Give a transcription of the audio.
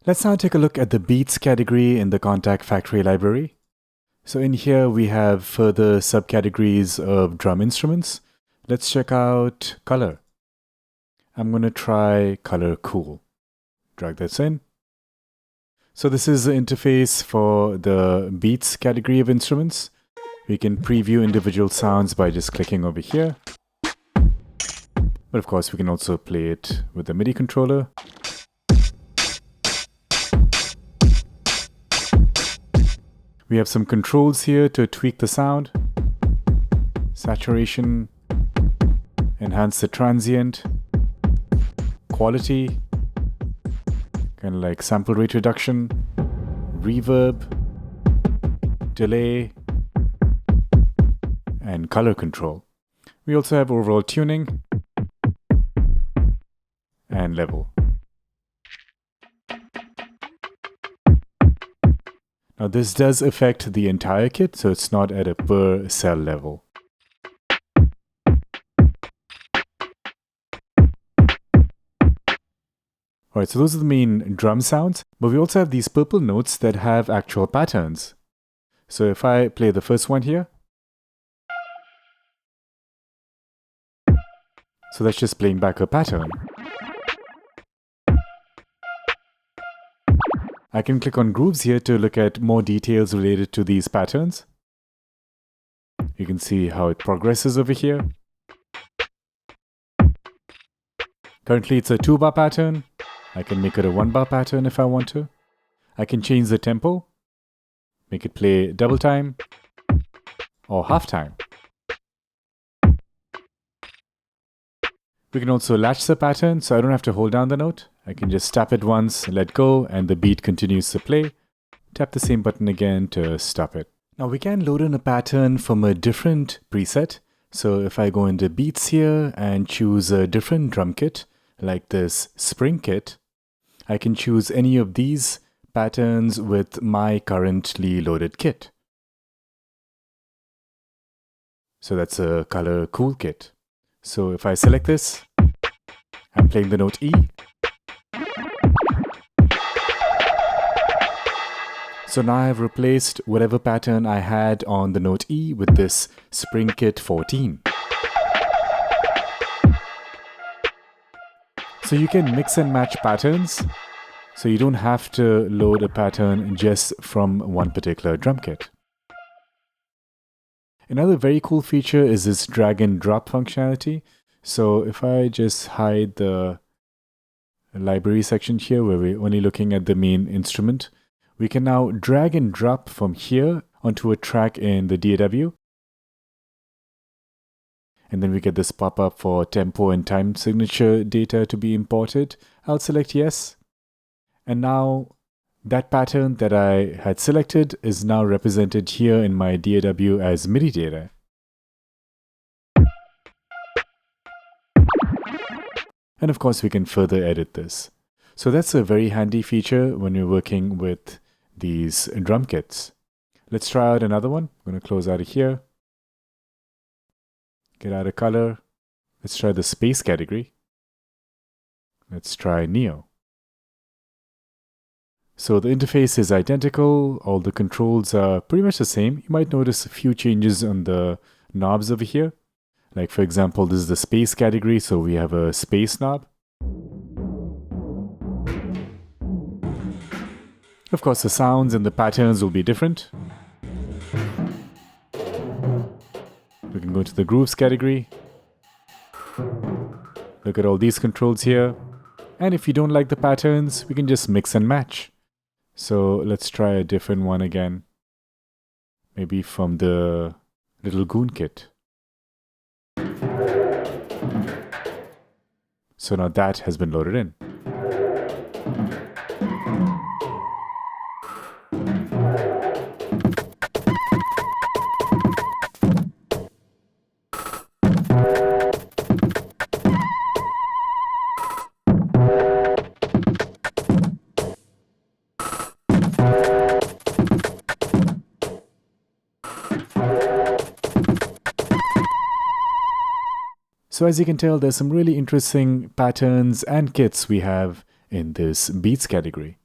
Let's now take a look at the beats category in the Kontakt Factory library. So in here we have further subcategories of drum instruments. Let's check out color. I'm going to try color cool. Drag this in. So this is the interface for the beats category of instruments. We can preview individual sounds by just clicking over here. But of course we can also play it with the MIDI controller. We have some controls here to tweak the sound. Saturation, enhance the transient, quality, kind of like sample rate reduction, reverb, delay, and color control. We also have overall tuning and level. Now this does affect the entire kit, so it's not at a per cell level. Alright, so those are the main drum sounds, but we also have these purple notes that have actual patterns. So if I play the first one here, so that's just playing back a pattern. I can click on grooves here to look at more details related to these patterns. You can see how it progresses over here. Currently it's a 2-bar pattern. I can make it a 1-bar pattern if I want to. I can change the tempo, make it play double time or half time. We can also latch the pattern, so I don't have to hold down the note. I can just tap it once, let go, and the beat continues to play. Tap the same button again to stop it. Now we can load in a pattern from a different preset. So if I go into beats here and choose a different drum kit, like this spring kit, I can choose any of these patterns with my currently loaded kit. So that's a color cool kit. So if I select this, I'm playing the note E. So now I've replaced whatever pattern I had on the note E with this Spring Kit 14. So you can mix and match patterns, so you don't have to load a pattern just from one particular drum kit. Another very cool feature is this drag and drop functionality. So if I just hide the library section here where we're only looking at the main instrument, we can now drag and drop from here onto a track in the DAW. And then we get this pop-up for tempo and time signature data to be imported. I'll select yes. And now that pattern that I had selected is now represented here in my DAW as MIDI data. And of course we can further edit this. So that's a very handy feature when you're working with these drum kits. Let's try out another one. I'm going to close out of here. Get out of color. Let's try the space category. Let's try Neo. So the interface is identical. All the controls are pretty much the same. You might notice a few changes on the knobs over here. Like for example, this is the space category, so we have a space knob. Of course, the sounds and the patterns will be different. We can go to the grooves category. Look at all these controls here. And if you don't like the patterns, we can just mix and match. So let's try a different one again. Maybe from the Little Goon kit. So now that has been loaded in. So as you can tell, there's some really interesting patterns and kits we have in this beats category.